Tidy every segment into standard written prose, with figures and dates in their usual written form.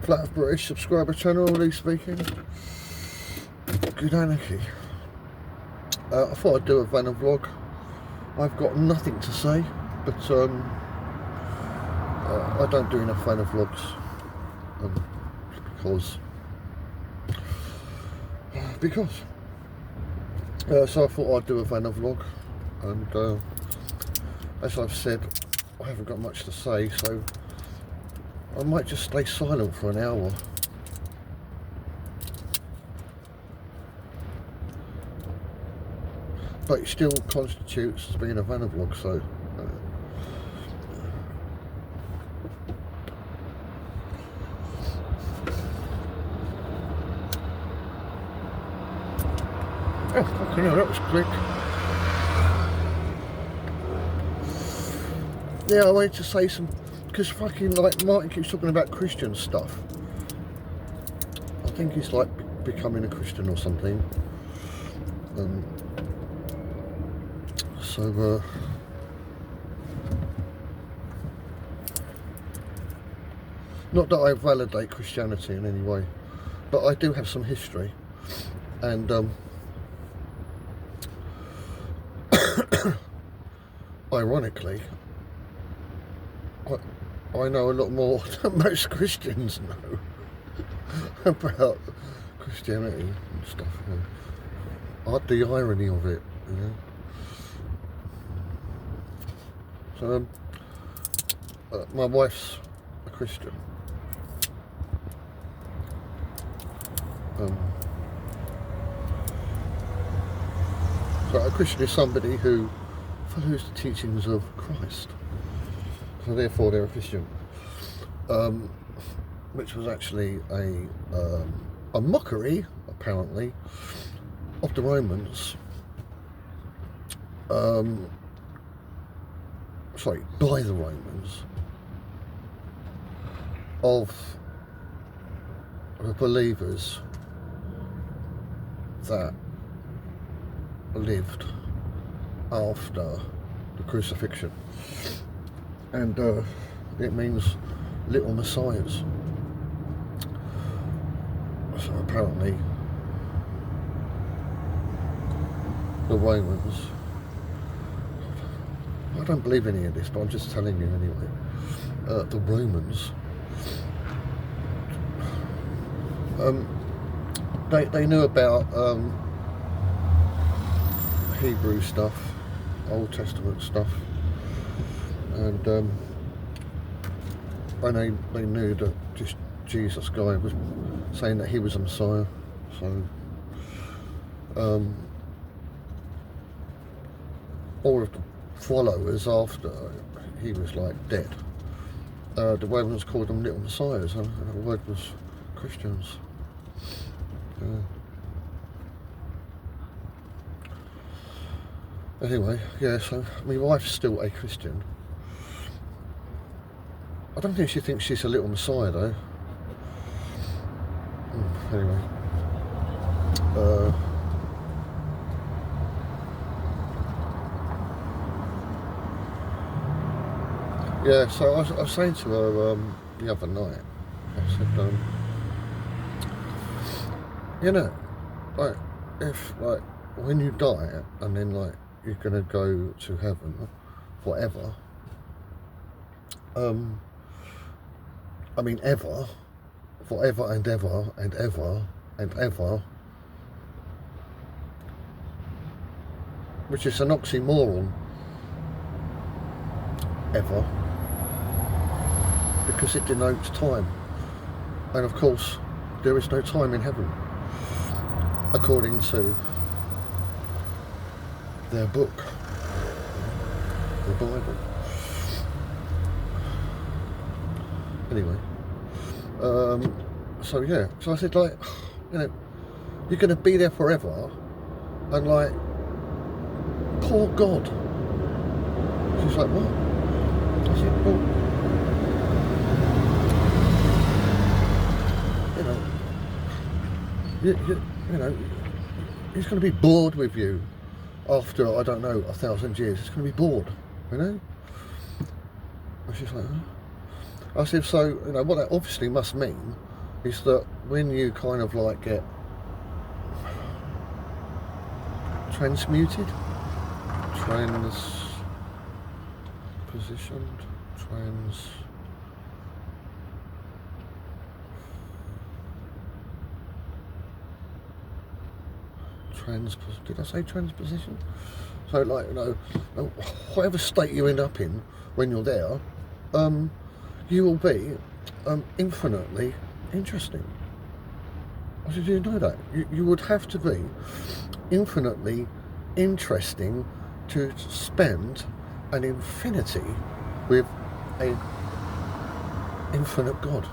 Flat British subscriber channel, Lee speaking. Good anarchy. I thought I'd do a VanaVlog. I've got nothing to say, but I don't do enough VanaVlogs because so I thought I'd do a VanaVlog, and as I've said, I haven't got much to say, so I might just stay silent for an hour. But it still constitutes as being a VanaVlog, so oh, fucking hell, that was quick. Yeah, I wanted to say some, because fucking like Martin keeps talking about Christian stuff. I think he's like becoming a Christian or something. So not that I validate Christianity in any way, but I do have some history, and ironically, I know a lot more than most Christians know about Christianity and stuff. You know. The irony of it, you know. So my wife's a Christian. So a Christian is somebody who follows the teachings of Christ. So therefore they're a Christian. Which was actually a mockery, apparently, of the Romans. Sorry, by the Romans, of the believers that lived after the crucifixion, and it means little messiahs. So apparently the Romans, I don't believe any of this, but I'm just telling you anyway, the Romans, they knew about Hebrew stuff, Old Testament stuff, and they knew that this Jesus guy was saying that he was a Messiah, so all of the followers after he was like dead, the Romans called them little messiahs, and the word was Christians. Anyway, yeah, so my wife's still a Christian. I don't think she thinks she's a little messiah though. Anyway, yeah, so I was saying to her the other night, I said, you know, like, if, like, when you die and then, like, you're going to go to heaven forever, I mean, ever, forever and ever and ever and ever, which is an oxymoron, ever, because it denotes time, and of course there is no time in heaven according to their book, the Bible. Anyway, so yeah, so I said, like, you know, you're going to be there forever, and like, poor God. She's like, what? I said, well, you know, he's going to be bored with you after, I don't know, 1,000 years. He's going to be bored, you know? And she's like, huh? I said, so, you know, what that obviously must mean is that when you kind of like get transmuted, transpositioned, did I say transposition? So like, you know, whatever state you end up in when you're there, you will be infinitely interesting. I said, you know that? You would have to be infinitely interesting to spend an infinity with a infinite God.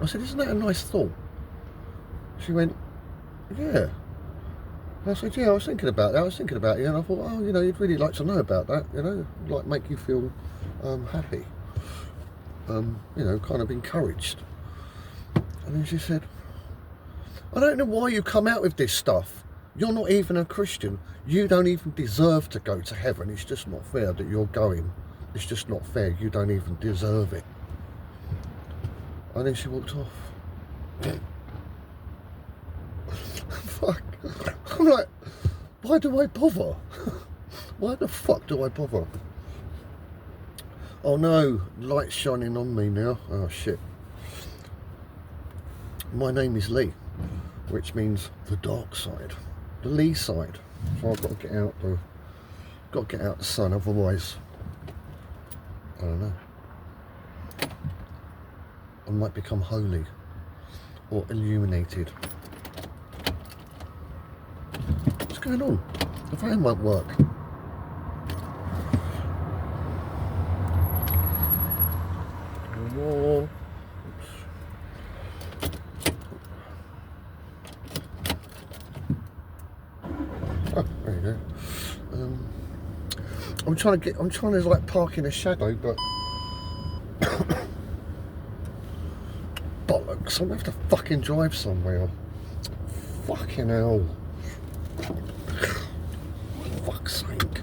I said, isn't that a nice thought? She went, yeah. And I said, yeah, I was thinking about that. I was thinking about you, and I thought, oh, you know, you'd really like to know about that, you know, like make you feel happy, you know, kind of encouraged. And then she said, I don't know why you come out with this stuff. You're not even a Christian. You don't even deserve to go to heaven. It's just not fair that you're going. It's just not fair. You don't even deserve it. And then she walked off. Fuck. I'm like, why do I bother? Why the fuck do I bother? Oh no, light's shining on me now. Oh shit. My name is Lee, which means the dark side, the Lee side. So I've got to get out the sun, otherwise, I don't know. I might become holy or illuminated. What's going on? The fan won't work. Whoa. Oh, there you go. I'm trying to like park in a shadow, but bollocks, I'm gonna have to fucking drive somewhere. Fucking hell. Fuck's sake.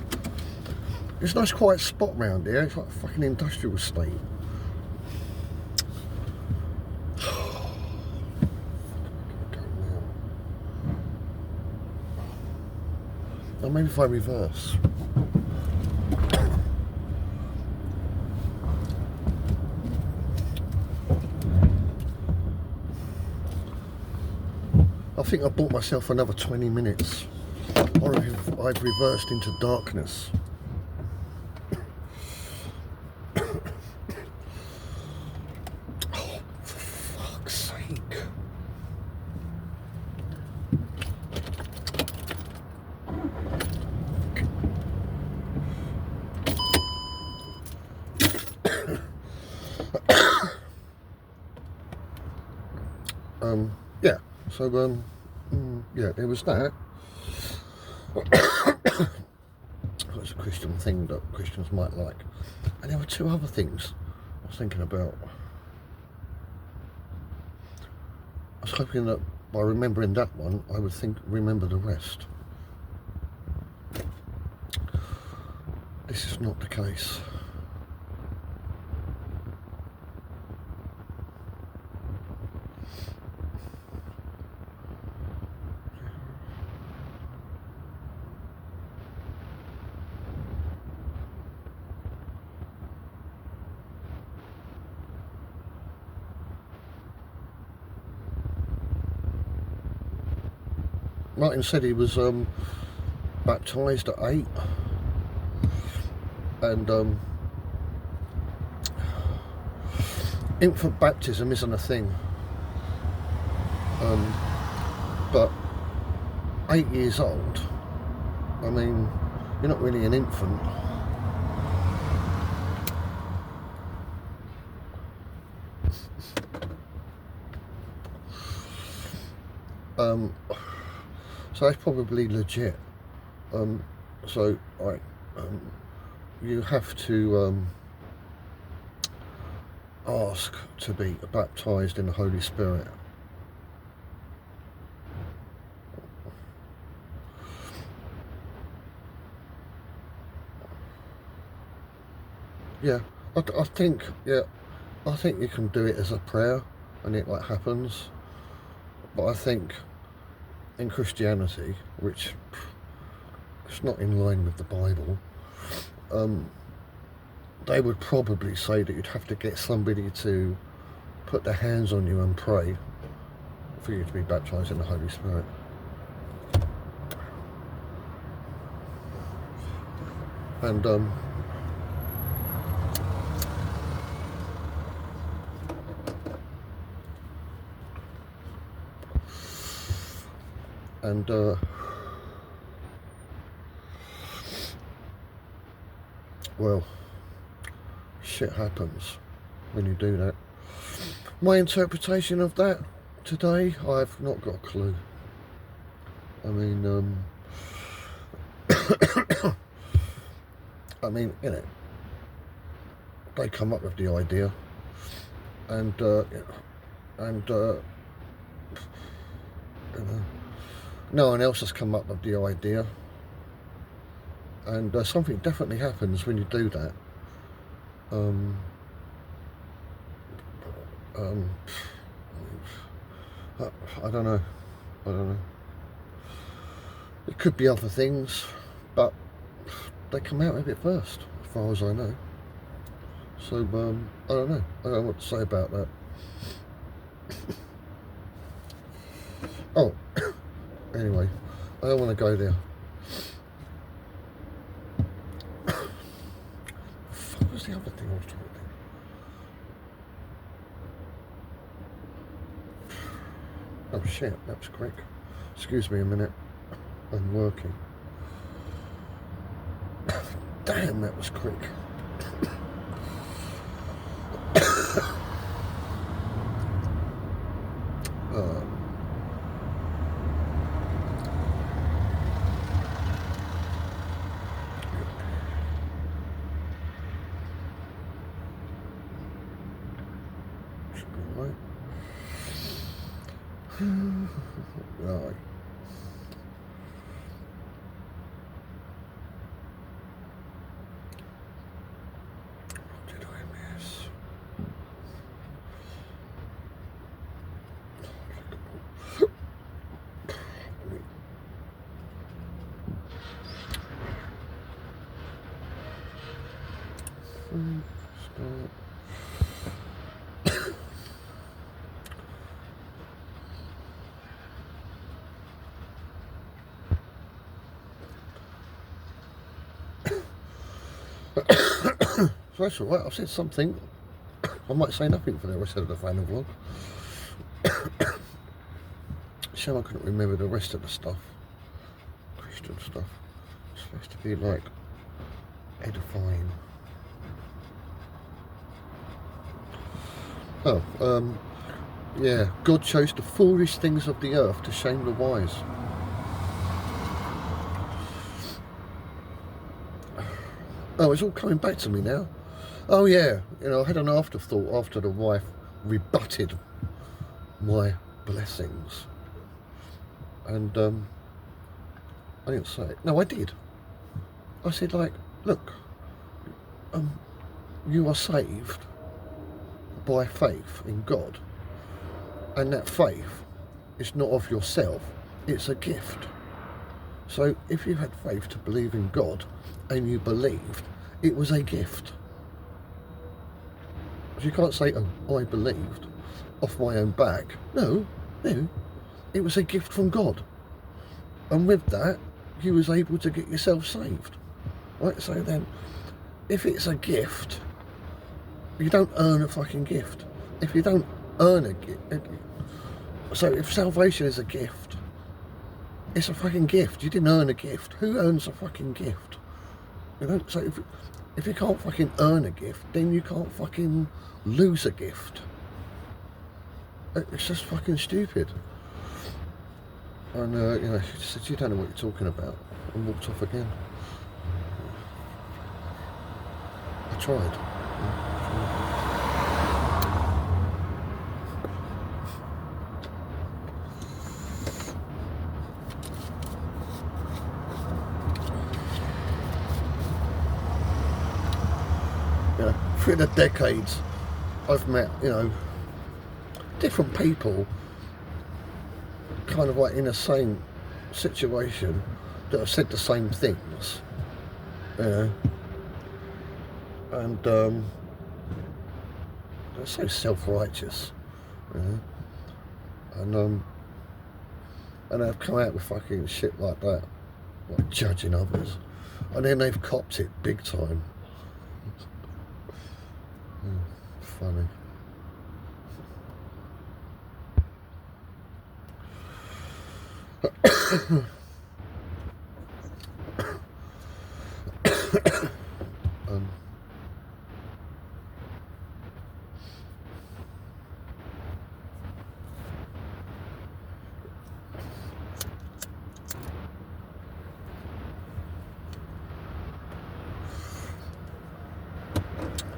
There's a nice quiet spot round here, it's like a fucking industrial estate. Or maybe if I reverse. I think I bought myself another 20 minutes. Or I've reversed into darkness. Oh, for fuck's sake. Yeah, so yeah, there was that. That's a Christian thing that Christians might like. And there were two other things I was thinking about. I was hoping that by remembering that one, I would remember the rest. This is not the case. Martin said he was baptised at 8, and infant baptism isn't a thing, but 8 years old, I mean, you're not really an infant. So that's probably legit. So you have to ask to be baptised in the Holy Spirit. Yeah, I think you can do it as a prayer. and it like happens. But I think in Christianity, which it's not in line with the Bible, they would probably say that you'd have to get somebody to put their hands on you and pray for you to be baptized in the Holy Spirit. And well, shit happens when you do that. My interpretation of that today, I've not got a clue. I mean, I mean, you know, they come up with the idea, and you know, no one else has come up with the idea, and something definitely happens when you do that. I don't know. It could be other things, but they come out with it first, as far as I know. So I don't know. I don't know what to say about that. Oh, anyway, I don't want to go there. What was the other thing I was talking about? Oh shit, that was quick. Excuse me a minute. I'm working. Damn, that was quick. Should be right. Right. What did I miss? Start. So that's alright, I've said something. I might say nothing for the rest of the VanaVlog. Shame I couldn't remember the rest of the stuff. Christian stuff. It's supposed to be like edifying. Oh, yeah, God chose the foolish things of the earth to shame the wise. Oh, it's all coming back to me now. Oh yeah, you know, I had an afterthought after the wife rebutted my blessings. And I didn't say it. No, I did. I said, like, look, you are saved by faith in God, and that faith is not of yourself, it's a gift. So if you had faith to believe in God and you believed, it was a gift. You can't say, oh, I believed off my own back. No, it was a gift from God, and with that you was able to get yourself saved, right? So then, if it's a gift, you don't earn a fucking gift. If you don't earn a gift, so if salvation is a gift, it's a fucking gift. You didn't earn a gift. Who earns a fucking gift? You know, so if you can't fucking earn a gift, then you can't fucking lose a gift. It's just fucking stupid. And you know, she said, you don't know what you're talking about, and walked off again. I tried. You know, through the decades, I've met, you know, different people kind of like in the same situation that have said the same things, you know, and they're so self-righteous, you know, and they've come out with fucking shit like that, like judging others, and then they've copped it big time. Funny.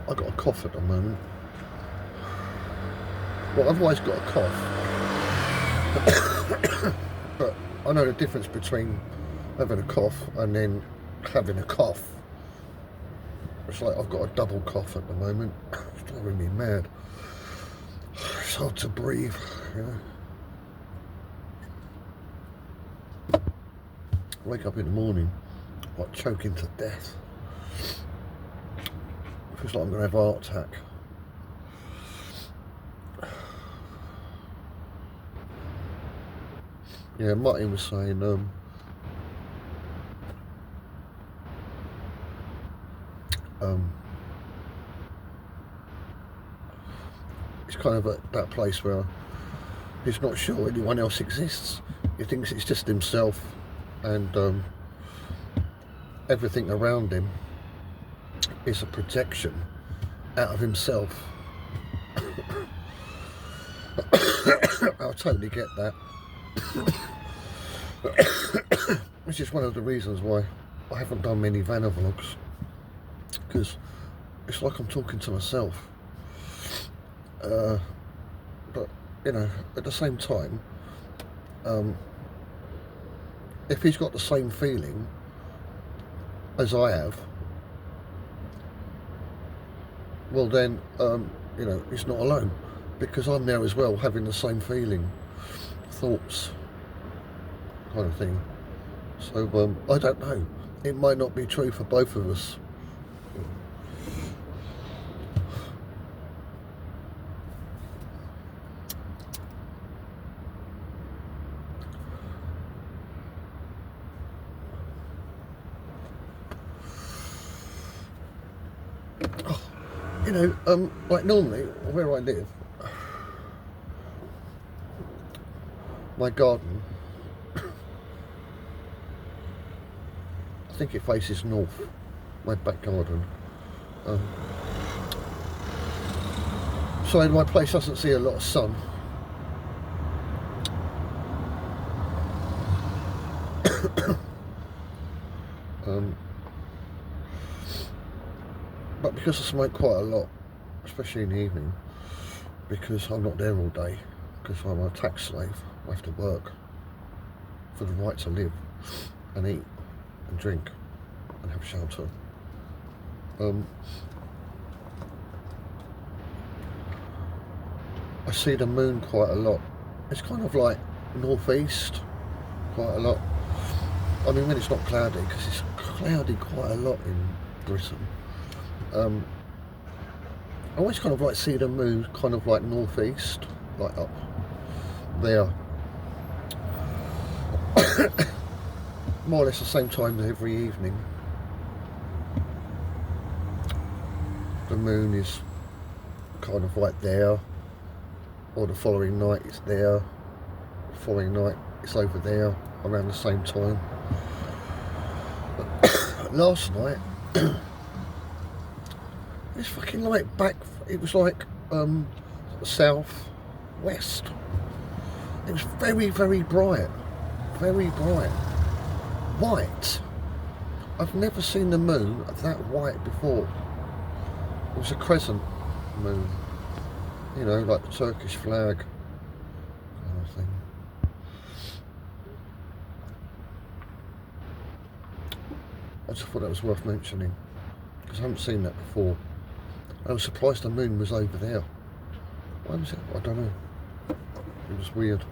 I got a cough at the moment. Well, I've always got a cough, but I know the difference between having a cough and then having a cough. It's like I've got a double cough at the moment. It's driving me mad. It's hard to breathe, you know. I wake up in the morning like choking to death. Feels like I'm going to have a heart attack. Yeah, Martin was saying it's kind of at that place where he's not sure anyone else exists. He thinks it's just himself, and everything around him is a projection out of himself. I totally get that. Which is one of the reasons why I haven't done many VanaVlogs, because it's like I'm talking to myself. But you know, at the same time, if he's got the same feeling as I have, well then, you know, he's not alone, because I'm there as well, having the same feeling, thoughts, kind of thing. So I don't know, it might not be true for both of us. You know, like normally where I live, my garden, I think it faces north, my back garden. So my place doesn't see a lot of sun. But because I smoke quite a lot, especially in the evening, because I'm not there all day, because I'm a tax slave, I have to work for the right to live and eat and drink and have shelter. I see the moon quite a lot. It's kind of like northeast quite a lot. I mean, when it's not cloudy, because it's cloudy quite a lot in Britain. I always kind of like see the moon kind of like northeast, like up there. More or less the same time every evening. The moon is kind of like there, or the following night it's there, the following night it's over there, around the same time. Last night, it's fucking like back, it was like south west. It was very, very bright, very bright, white. I've never seen the moon that white before. It was a crescent moon, you know, like the Turkish flag kind of thing. I just thought that was worth mentioning, because I haven't seen that before. I was surprised the moon was over there. Why was it? I don't know. It was weird.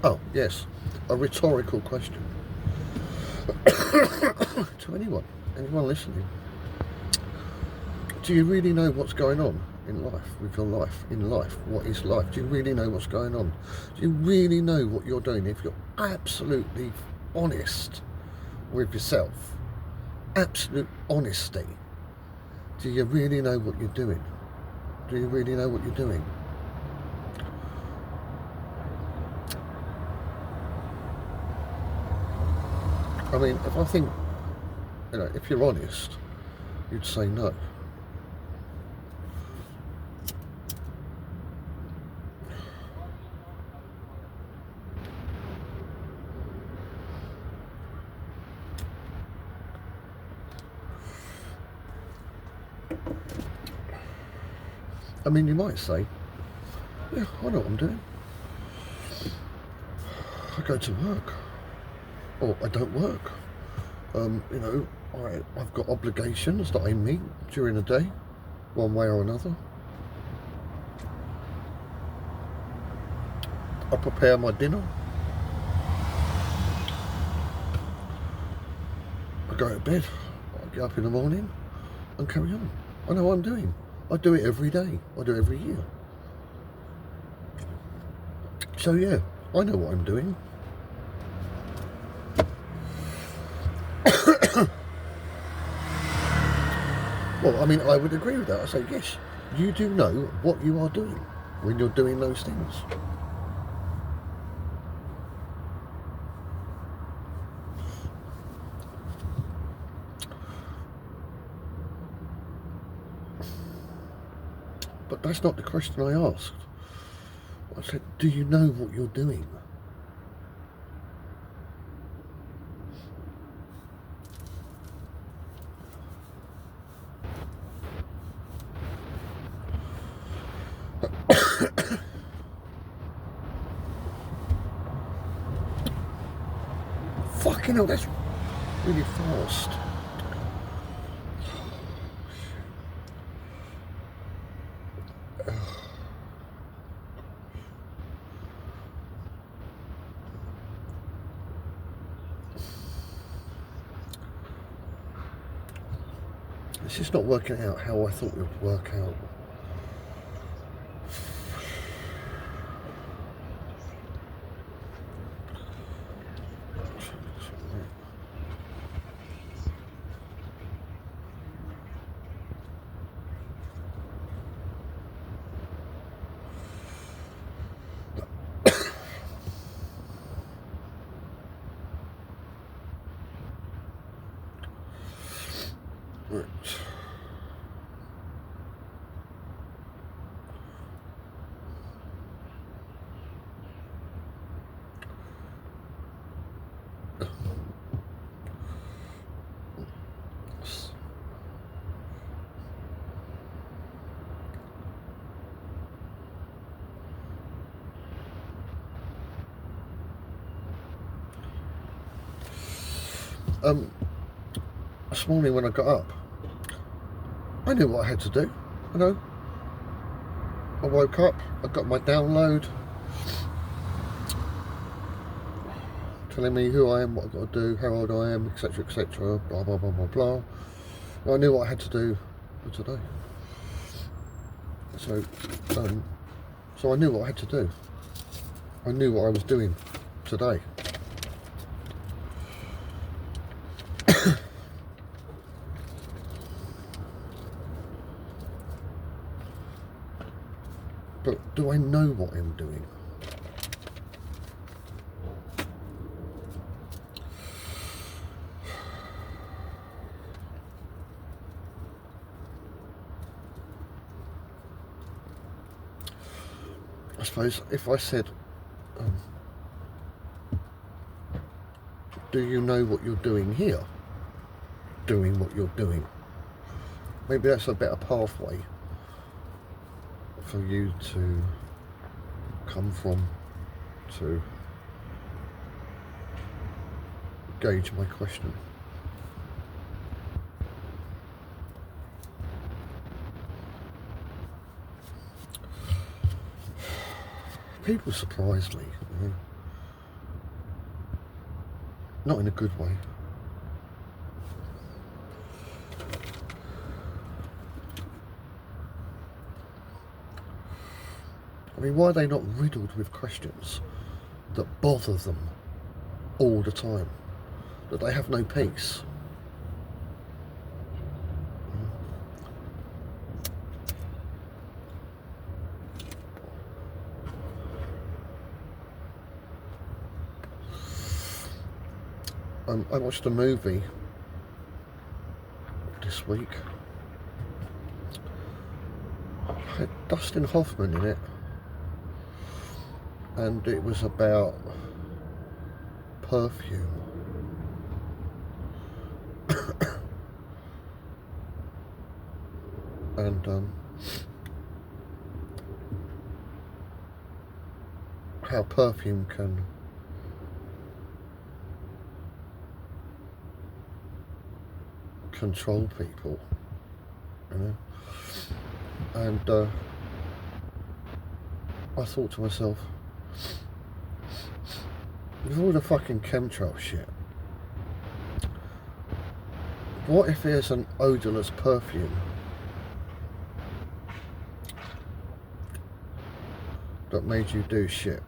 Oh, yes, a rhetorical question to anyone listening. Do you really know what's going on in life, with your life, in life? What is life? Do you really know what's going on? Do you really know what you're doing? If you're absolutely honest with yourself, absolute honesty, do you really know what you're doing? Do you really know what you're doing? I mean, if I think, if you're honest, you'd say no. I mean, you might say, yeah, I know what I'm doing. I go to work, or I don't work. I've got obligations that I meet during the day, one way or another. I prepare my dinner. I go to bed. I get up in the morning and carry on. I know what I'm doing. I do it every day. I do it every year. So yeah, I know what I'm doing. Well, I mean, I would agree with that. I say, yes, you do know what you are doing when you're doing those things. But that's not the question I asked. I said, do you know what you're doing? Fucking hell, that's really fast. It's just not working out how I thought it would work out. Right. This morning when I got up, I knew what I had to do. I woke up, I got my download telling me who I am, what I've got to do, how old I am, etc, etc, blah blah blah blah blah. And I knew what I had to do for today. So I knew what I had to do. I knew what I was doing today. But do I know what I'm doing? I suppose if I said, do you know what you're doing here? Doing what you're doing. Maybe that's a better pathway for you to come from to gauge my question. People surprise me, you know? Not in a good way. I mean, why are they not riddled with questions that bother them all the time? That they have no peace? I watched a movie this week. It had Dustin Hoffman in it, and it was about perfume. And how perfume can control people, you know. And I thought to myself, with all the fucking chemtrail shit, what if there's an odourless perfume that made you do shit?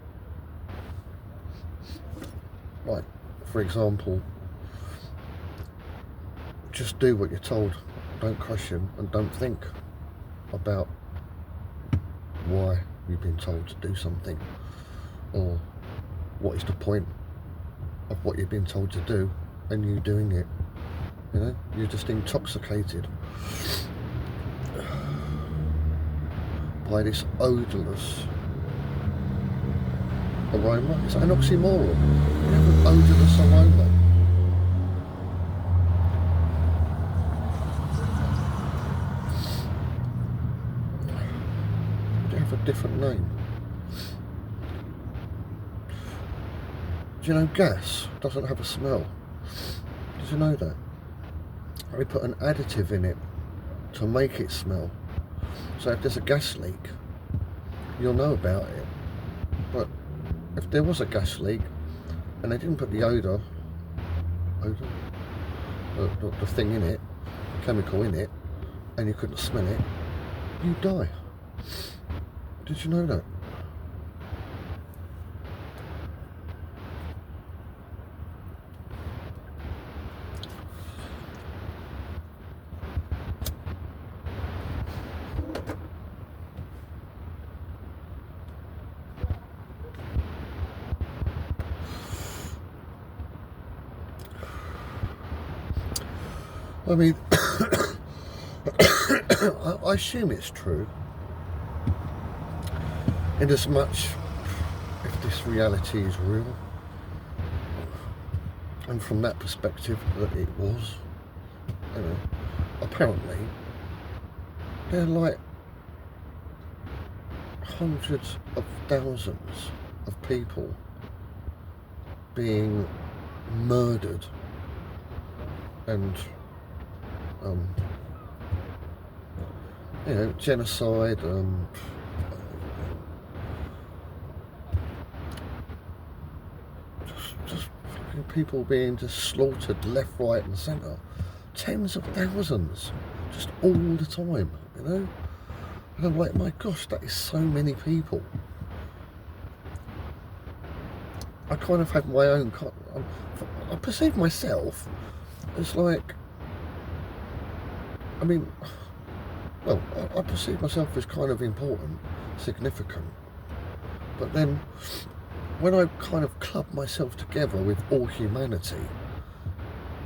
Like, for example, just do what you're told. Don't question and don't think about why you've been told to do something, or what is the point of what you've been told to do and you doing it. You know, you're just intoxicated by this odourless aroma. It's an oxymoron. You have an odourless aroma. You have a different name. Do you know gas doesn't have a smell? Did you know that? They put an additive in it to make it smell. So if there's a gas leak, you'll know about it. But if there was a gas leak and they didn't put the the thing in it, the chemical in it, and you couldn't smell it, you'd die. Did you know that? I mean, I assume it's true, in as much if this reality is real, and from that perspective that it was. You know, apparently there are like hundreds of thousands of people being murdered and you know, genocide, just fucking people being just slaughtered left, right and centre. Tens of thousands, just all the time, you know. And I'm like, my gosh, that is so many people. I kind of have my own, I perceive myself as like, I mean, well, I perceive myself as kind of important, significant. But then, when I kind of club myself together with all humanity,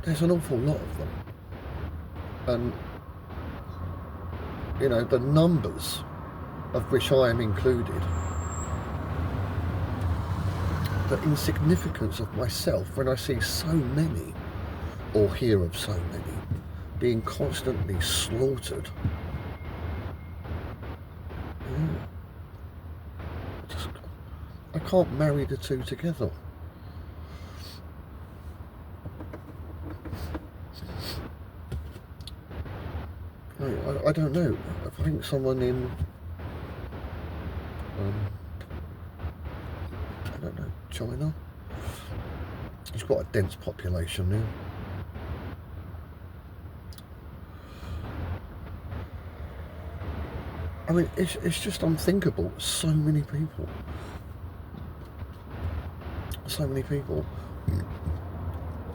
there's an awful lot of them. And, you know, the numbers of which I am included, the insignificance of myself when I see so many, or hear of so many, being constantly slaughtered. I can't marry the two together. I don't know. I think someone in, I don't know, China. It's got a dense population now. I mean, it's just unthinkable. So many people. So many people.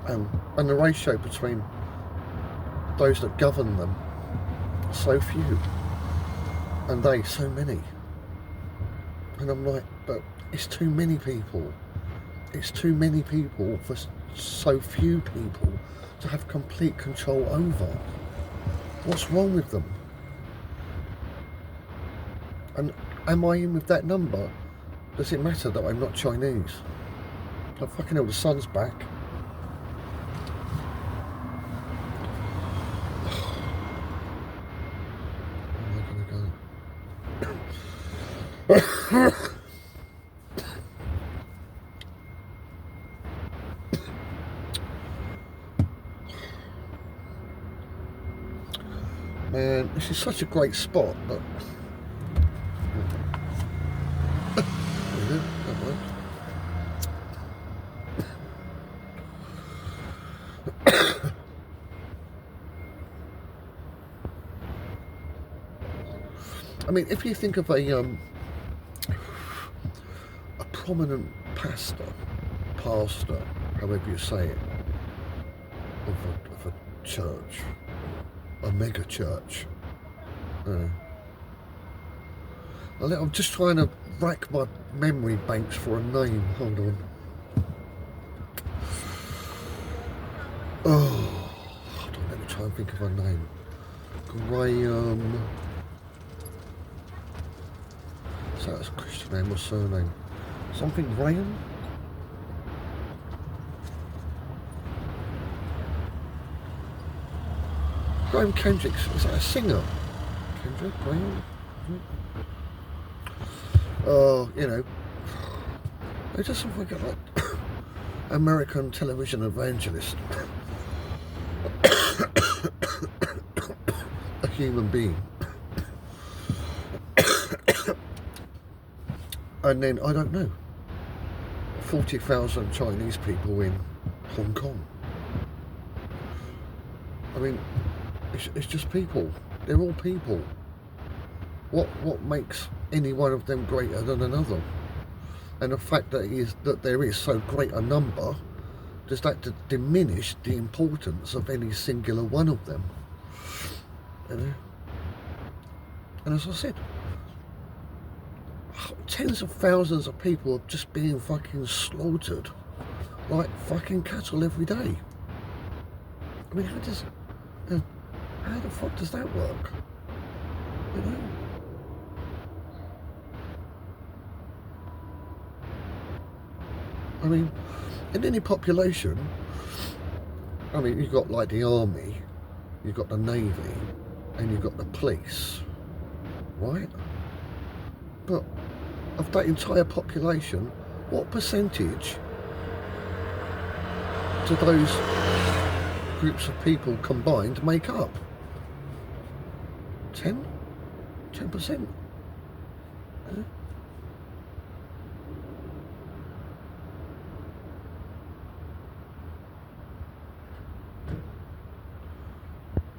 And the ratio between those that govern them, so few, and they, so many. And I'm like, but it's too many people. It's too many people for so few people to have complete control over. What's wrong with them? And am I in with that number? Does it matter that I'm not Chinese? But fucking hell, the sun's back. Where am I gonna go? Man, this is such a great spot, but I mean, if you think of a prominent pastor, however you say it, of a church, a mega church. I'm just trying to rack my memory banks for a name. Hold on. Oh, hold on, let me try and think of a name. Graham. So that's a Christian name or surname? Something Graham? Graham Kendrick, is that a singer? Kendrick, Graham? Oh, you know, they just something like American television evangelist. A human being. And then, I don't know, 40,000 Chinese people in Hong Kong. I mean, it's just people. They're all people. What makes any one of them greater than another? And the fact that there is so great a number, does that diminish the importance of any singular one of them? You know? And as I said, tens of thousands of people are just being fucking slaughtered like fucking cattle every day. I mean, how the fuck does that work? You know? I mean, in any population, I mean, you've got like the army, you've got the navy, and you've got the police, right? But of that entire population, what percentage do those groups of people combined make up? 10%? Yeah.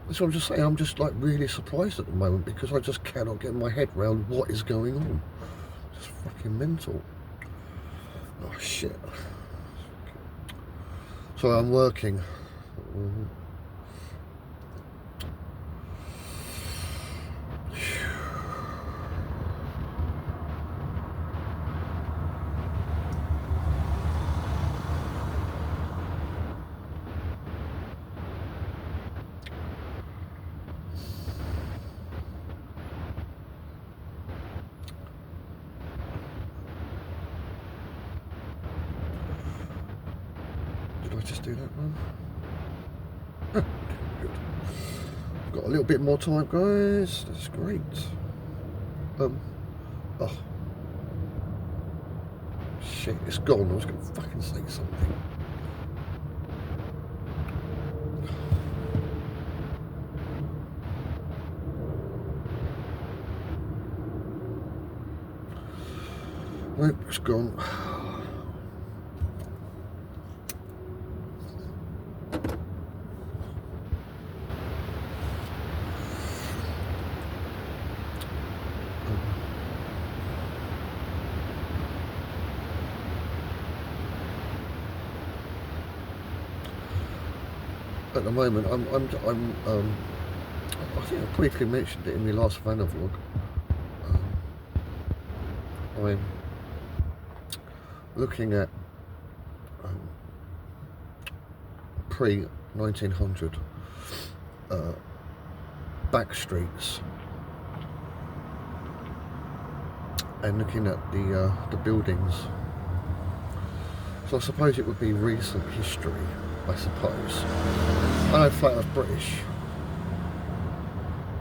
That's what I'm just saying. I'm just like really surprised at the moment because I just cannot get my head around what is going on. Just fucking mental. Oh shit. So I'm working. Did I just do that one? Good. Got a little bit more time, guys. That's great. Oh. Shit, it's gone. I was going to fucking say something. Nope, it's gone. At the moment, I think I briefly mentioned it in the last VanaVlog. I'm looking at pre-1900 back streets and looking at the buildings. So I suppose it would be recent history, I suppose. I know flat Earth British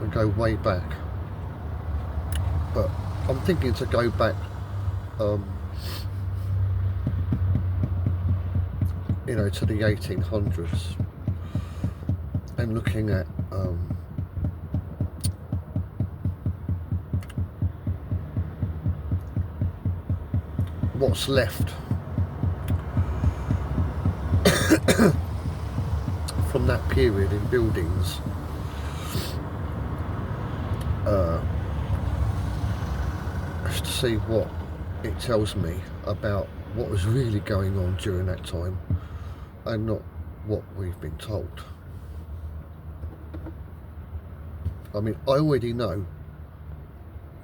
and go way back, but I'm thinking to go back you know, to the 1800s and looking at what's left from that period in buildings, just to see what it tells me about what was really going on during that time and not what we've been told. I mean, I already know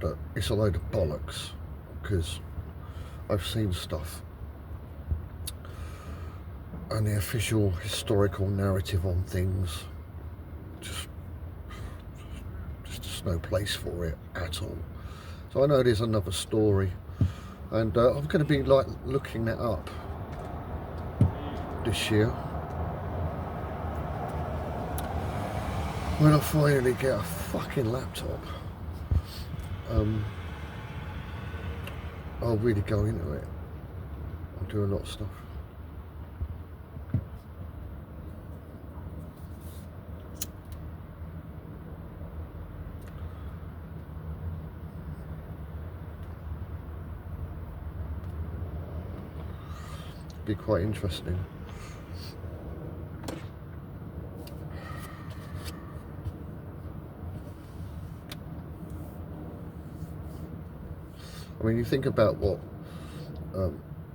that it's a load of bollocks because I've seen stuff, and the official historical narrative on things just there's no place for it at all. So I know there's another story, and I'm going to be like looking that up this year when I finally get a fucking laptop. I'll really go into it. I'll do a lot of stuff. Be quite interesting. I mean, you think about what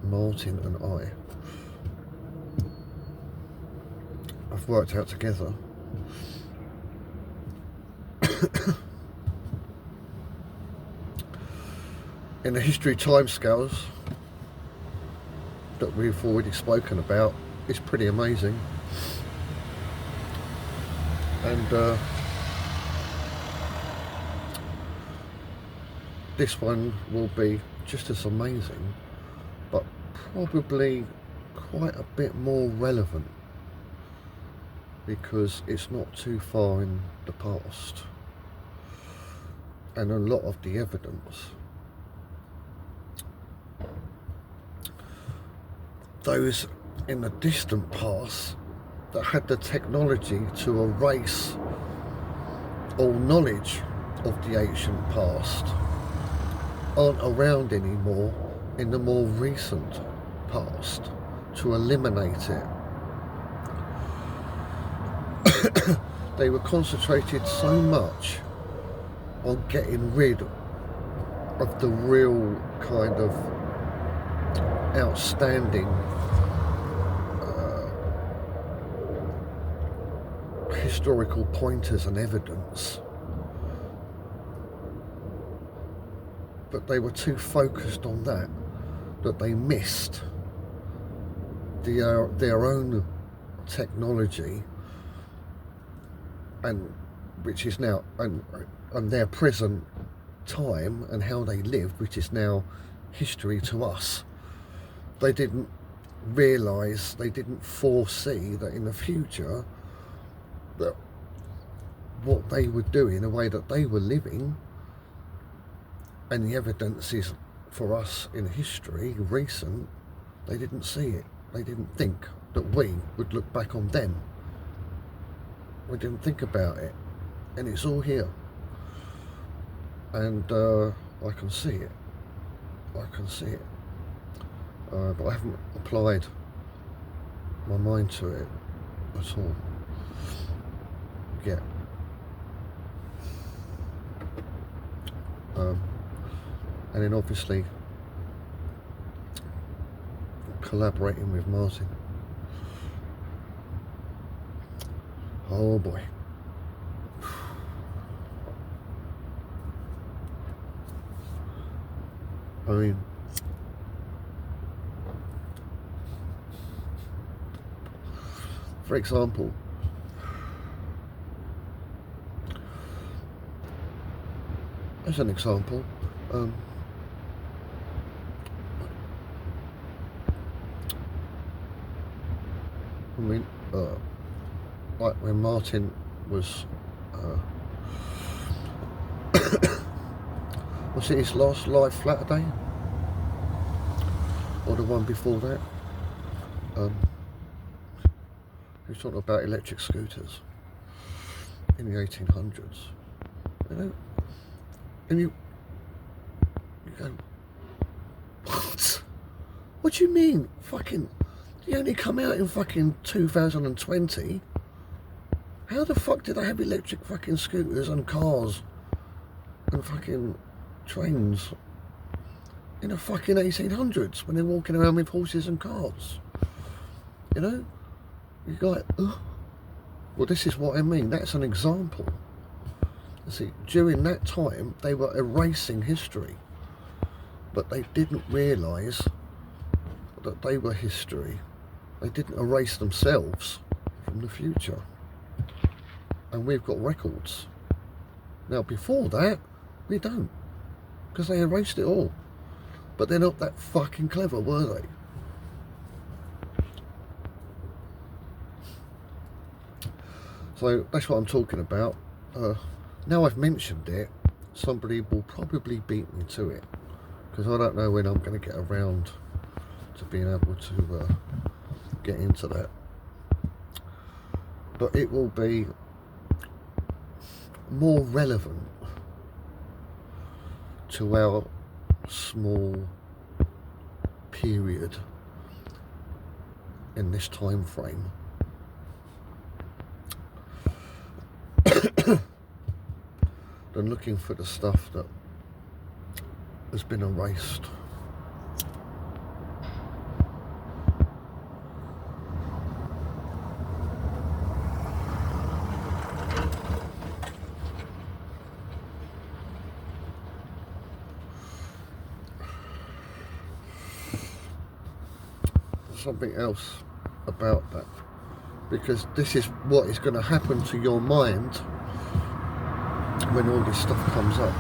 Martin and I have worked out together. In the history timescales that we've already spoken about, it's pretty amazing. And this one will be just as amazing, but probably quite a bit more relevant because it's not too far in the past, and a lot of the evidence, those in the distant past that had the technology to erase all knowledge of the ancient past, aren't around anymore in the more recent past to eliminate it. They were concentrated so much on getting rid of the real kind of outstanding historical pointers and evidence, but they were too focused on that they missed their own technology, and which is now and their present time and how they lived, which is now history to us. They didn't realise, they didn't foresee that in the future that what they were doing, the way that they were living, and the evidence is for us in history, recent, they didn't see it. They didn't think that we would look back on them. We didn't think about it. And it's all here. And I can see it. I can see it. But I haven't applied my mind to it at all yet. And then obviously collaborating with Martin. Oh boy. I mean, for example, as an example, I mean, like when Martin was, was it his last live flat day? Or the one before that? He was talking about electric scooters in the 1800s, you know, and you go, what? What do you mean? Fucking, you only come out in fucking 2020. How the fuck did they have electric fucking scooters and cars and fucking trains in the fucking 1800s when they're walking around with horses and carts? You know? You go like, ugh. Well, this is what I mean. That's an example. You see, during that time, they were erasing history. But they didn't realise that they were history. They didn't erase themselves from the future. And we've got records. Now, before that, we don't. Because they erased it all. But they're not that fucking clever, were they? So that's what I'm talking about. Now I've mentioned it, somebody will probably beat me to it, because I don't know when I'm going to get around to being able to get into that. But it will be more relevant to our small period in this time frame. Than looking for the stuff that has been erased. Something else about that, because this is what is going to happen to your mind when all this stuff comes up.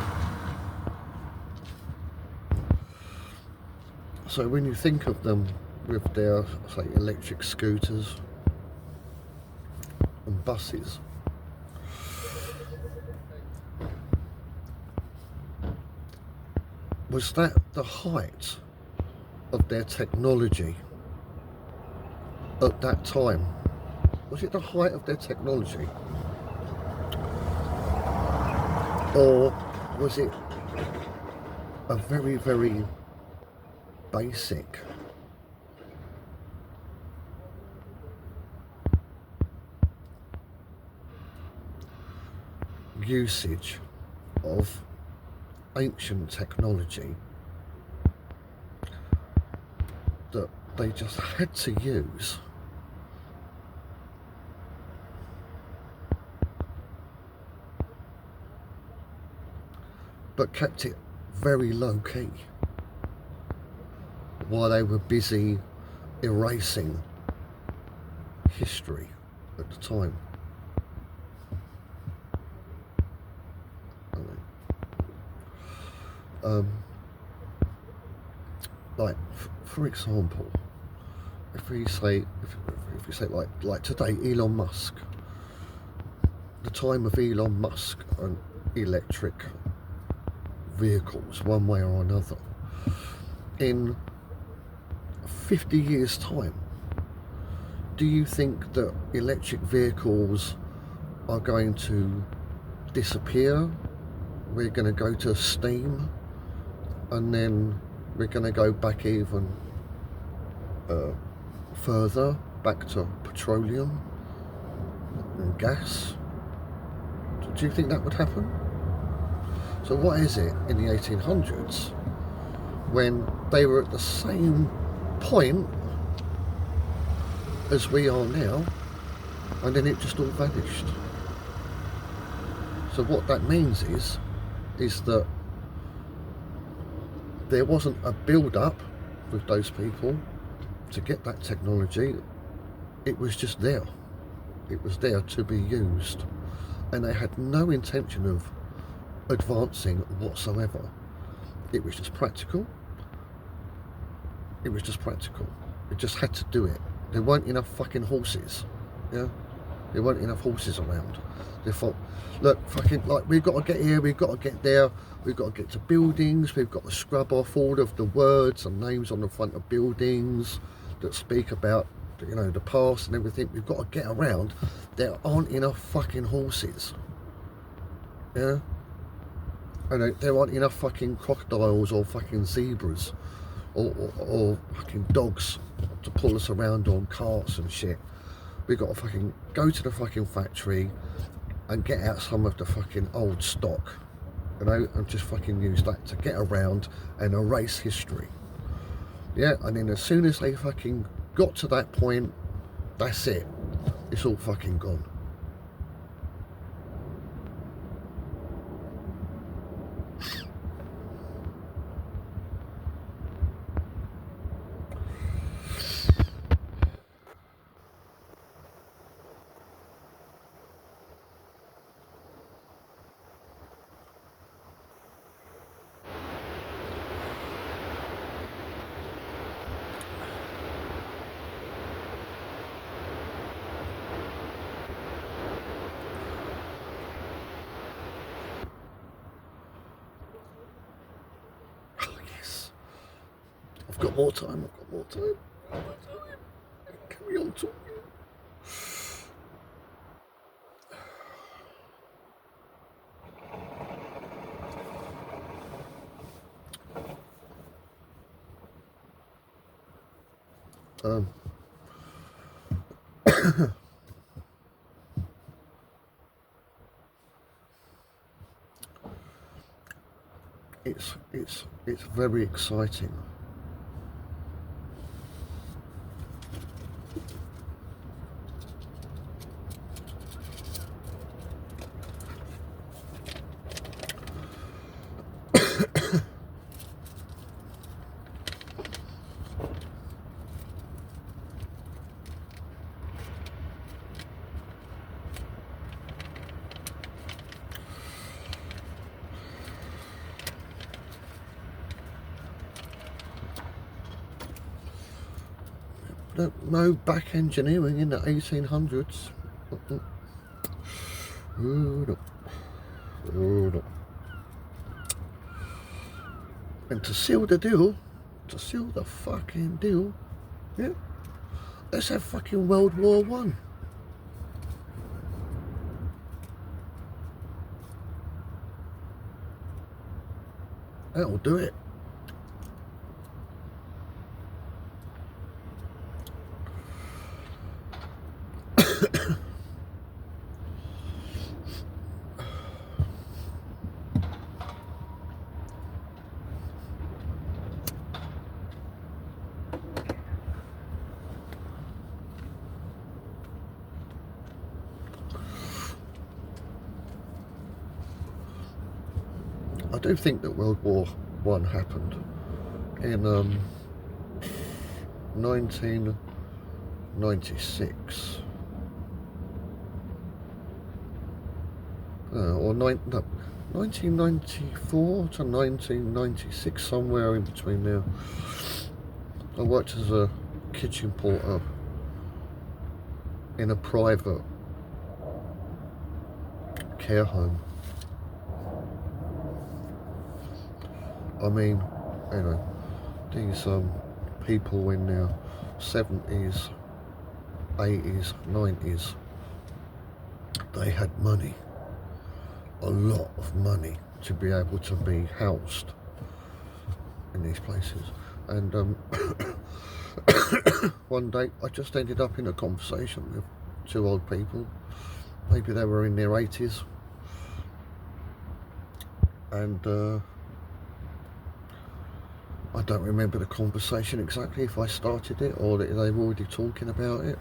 So when you think of them with their, say, electric scooters and buses, was that the height of their technology at that time? Was it the height of their technology? Or was it a very, very basic usage of ancient technology that they just had to use? But kept it very low key while they were busy erasing history at the time. Like, for example, if we say like today, Elon Musk, the time of Elon Musk and electric vehicles, one way or another, in 50 years' time, do you think that electric vehicles are going to disappear? We're going to go to steam, and then we're going to go back even further, back to petroleum and gas? Do you think that would happen? So what is it in the 1800s when they were at the same point as we are now, and then it just all vanished? So what that means is that there wasn't a build-up with those people to get that technology. It was just there. It was there to be used, and they had no intention of advancing whatsoever. It was just practical. It was just practical. It just had to do it. There weren't enough fucking horses. Yeah, there weren't enough horses around. They thought, look, fucking, like, we've got to get here, we've got to get there, we've got to get to buildings, we've got to scrub off all of the words and names on the front of buildings that speak about, you know, the past and everything. We've got to get around. There aren't enough fucking horses. Yeah? And there aren't enough fucking crocodiles or fucking zebras or fucking dogs to pull us around on carts and shit. We've got to fucking go to the fucking factory and get out some of the fucking old stock, you know, and just fucking use that to get around and erase history. Yeah, and then as soon as they fucking got to that point, that's it. It's all fucking gone. I've got more time, I've got more time. Carry on talking. It's very exciting. No back engineering in the 1800s. Oh, no. Oh, no. And to seal the deal, to seal the fucking deal, yeah, let's have fucking World War One. That'll do it. I do think that World War One happened in 1996, or 1994 to 1996, somewhere in between there. I worked as a kitchen porter in a private care home. I mean, you know, these people in their 70s, 80s, 90s, they had money, a lot of money, to be able to be housed in these places. And one day I just ended up in a conversation with two old people. Maybe they were in their 80s, and I don't remember the conversation exactly, if I started it or that they were already talking about it.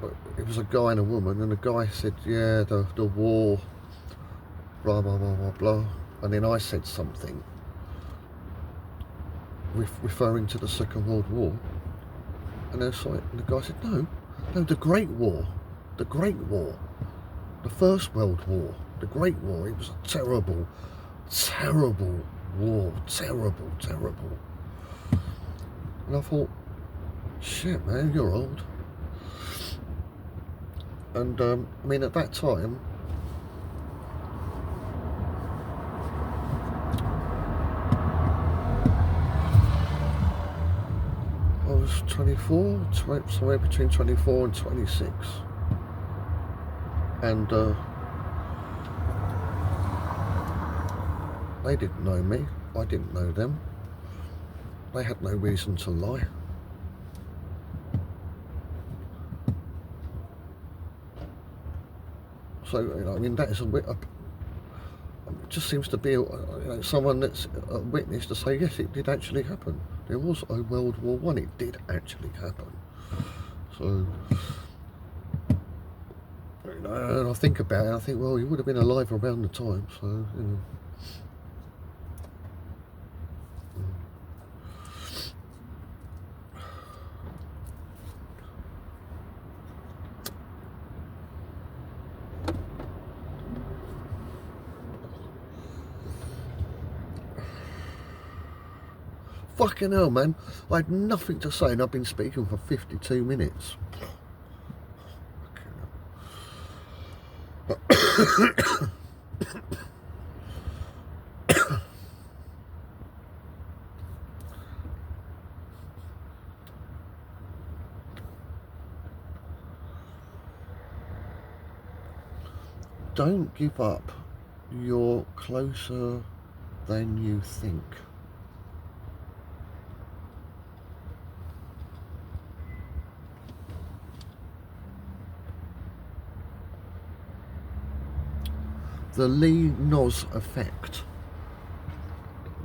But it was a guy and a woman, and the guy said, yeah, the war, blah, blah, blah, blah, blah. And then I said something referring to the Second World War. And the guy said, no, the Great War. The Great War. The First World War. The Great War. It was a terrible, terrible war. Terrible, terrible. And I thought, shit, man, you're old. And I mean, at that time, I was 24, somewhere between 24 and 26. And they didn't know me, I didn't know them. They had no reason to lie. So, you know, I mean, that is it just seems to be someone that's a witness to say, yes, it did actually happen. There was a World War One. It did actually happen. So, you know, and I think about it, I think, well, he would have been alive around the time, so, you know. Fucking hell, man. I had nothing to say and I've been speaking for 52 minutes. Don't give up. You're closer than you think. The Lee Nos effect.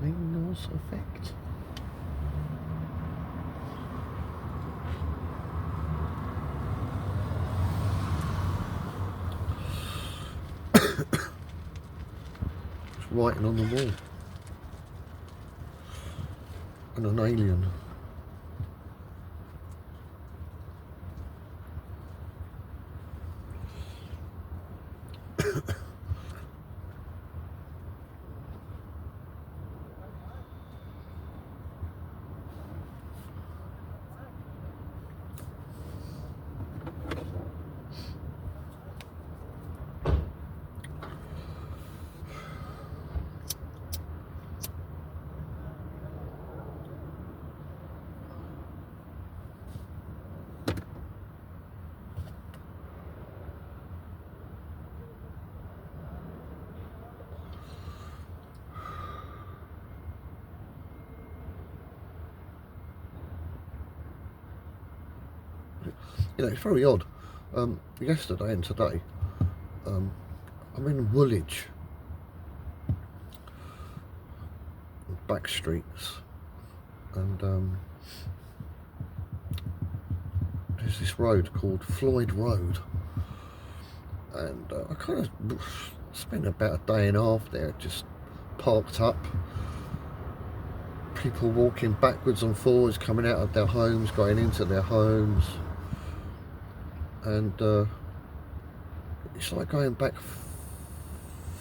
Lee Nos effect. It's writing on the wall. And an alien. You know, it's very odd. Yesterday and today, I'm in Woolwich, back streets, and there's this road called Floyd Road, and I kind of spent about a day and a half there, just parked up, people walking backwards and forwards, coming out of their homes, going into their homes. And it's like going back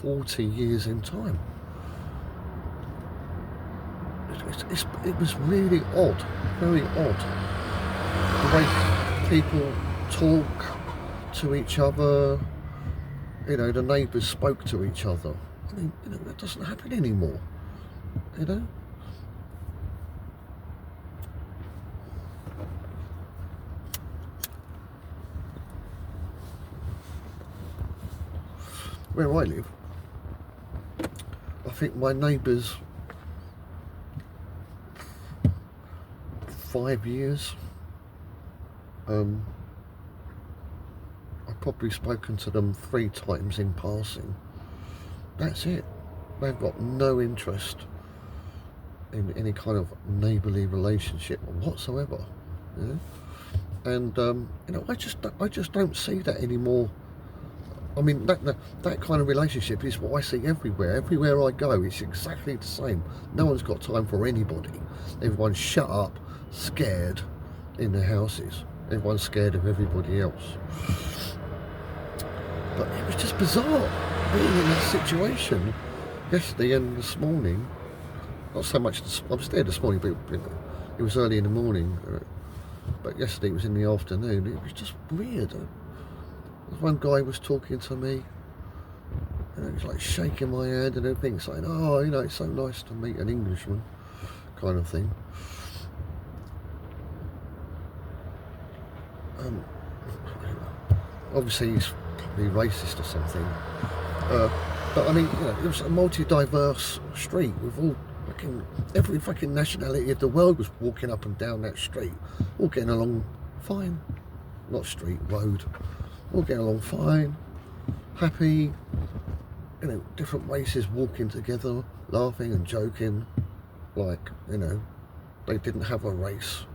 40 years in time. it was really odd, very odd, the way people talk to each other. You know, the neighbours spoke to each other. I mean, you know, that doesn't happen anymore. You know. Where I live, I think my neighbours, 5 years, I've probably spoken to them 3 times in passing. That's it. They've got no interest in any kind of neighbourly relationship whatsoever. You know? And you know, I just don't see that anymore. I mean, that kind of relationship is what I see everywhere. Everywhere I go, it's exactly the same. No one's got time for anybody. Everyone's shut up, scared in their houses. Everyone's scared of everybody else. But it was just bizarre being in that situation yesterday and this morning. Not so much, I was there this morning, but you know, it was early in the morning. But yesterday it was in the afternoon. It was just weird. One guy was talking to me, and he was like shaking my hand and everything, saying, "Oh, you know, it's so nice to meet an Englishman," kind of thing. Obviously he's probably racist or something. But I mean, you know, it was a multi-diverse street with all every fucking nationality of the world was walking up and down that street, all getting along fine. Not street, road. All getting along fine, happy, you know, different races walking together, laughing and joking, like, you know, they didn't have a race.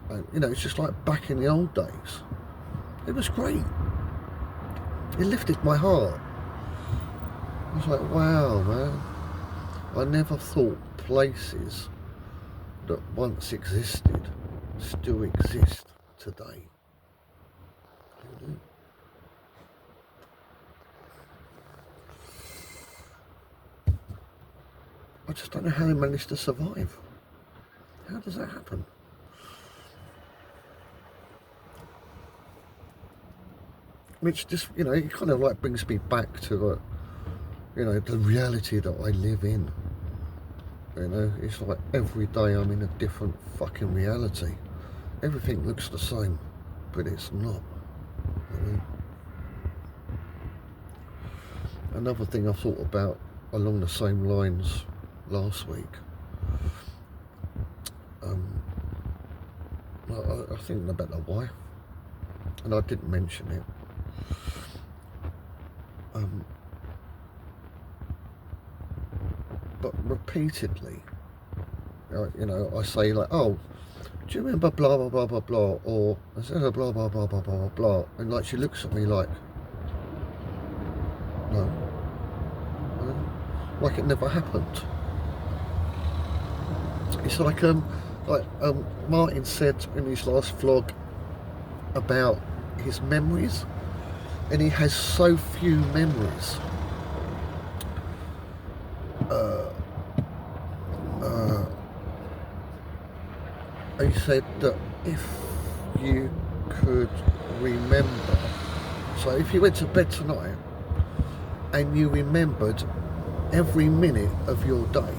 And, you know, it's just like back in the old days. It was great. It lifted my heart. I was like, wow, man. I never thought places that once existed still exist today. I just don't know how they managed to survive. How does that happen? Which just, you know, it kind of like brings me back to, you know, the reality that I live in. You know, it's like every day I'm in a different fucking reality. Everything looks the same, but it's not. You know? Another thing I thought about along the same lines last week, I think about the wife, and I didn't mention it. But repeatedly, you know, I say like, "Oh, do you remember blah blah blah blah blah," or I said blah blah blah blah blah blah, and like she looks at me like, no, like it never happened. It's like Martin said in his last vlog about his memories, and he has so few memories. He said that if you could remember, so if you went to bed tonight and you remembered every minute of your day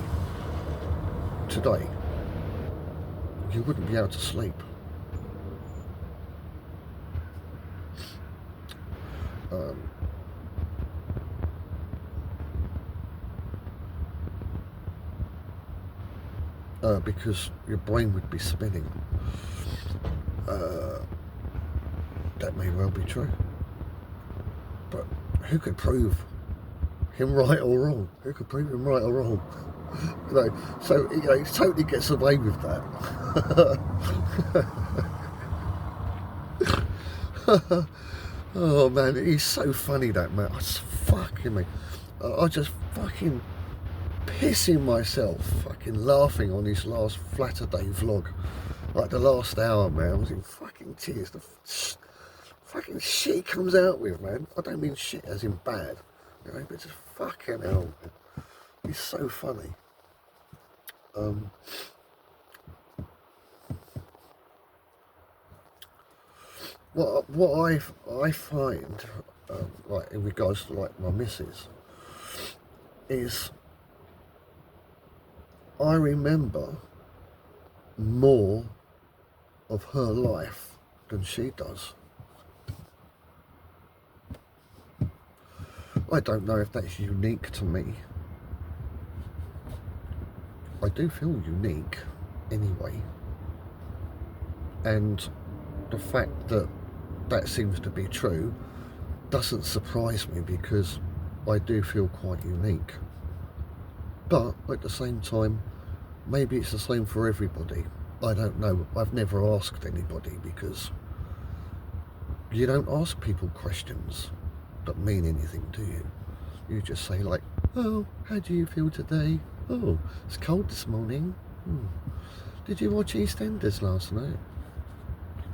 today, you wouldn't be able to sleep. Because your brain would be spinning. That may well be true, but who could prove him right or wrong? Who could prove him right or wrong? You know, so you know, he totally gets away with that. Oh man, he's so funny, that man. I just fucking pissing myself, fucking laughing on his last Flatter-Day vlog. Like the last hour, man, I was in fucking tears. The fucking shit he comes out with, man. I don't mean shit as in bad, you know, but just fucking hell, man. He's so funny. What I find, like in regards to like my missus, is I remember more of her life than she does. I don't know if that's unique to me. I do feel unique anyway, and the fact that that seems to be true doesn't surprise me, because I do feel quite unique. But at the same time, maybe it's the same for everybody. I don't know. I've never asked anybody, because you don't ask people questions that mean anything, do you? You just say like, oh, how do you feel today? Oh, it's cold this morning. Did you watch EastEnders last night?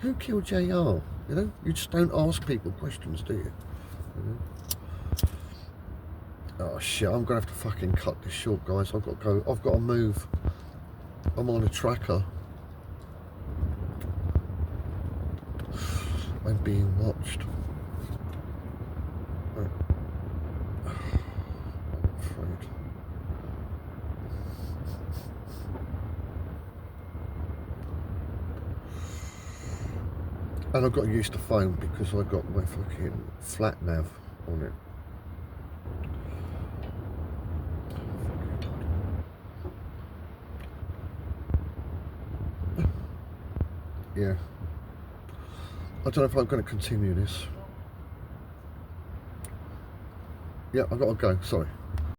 Who killed JR? You know, you just don't ask people questions, do you? Oh shit, I'm gonna have to fucking cut this short, guys. I've got to go. I've got to move. I'm on a tracker. I'm being watched. I'm afraid. And I've got to use the phone because I got my fucking flat nav on it. Yeah. I don't know if I'm going to continue this. Yeah, I've got to go. Sorry.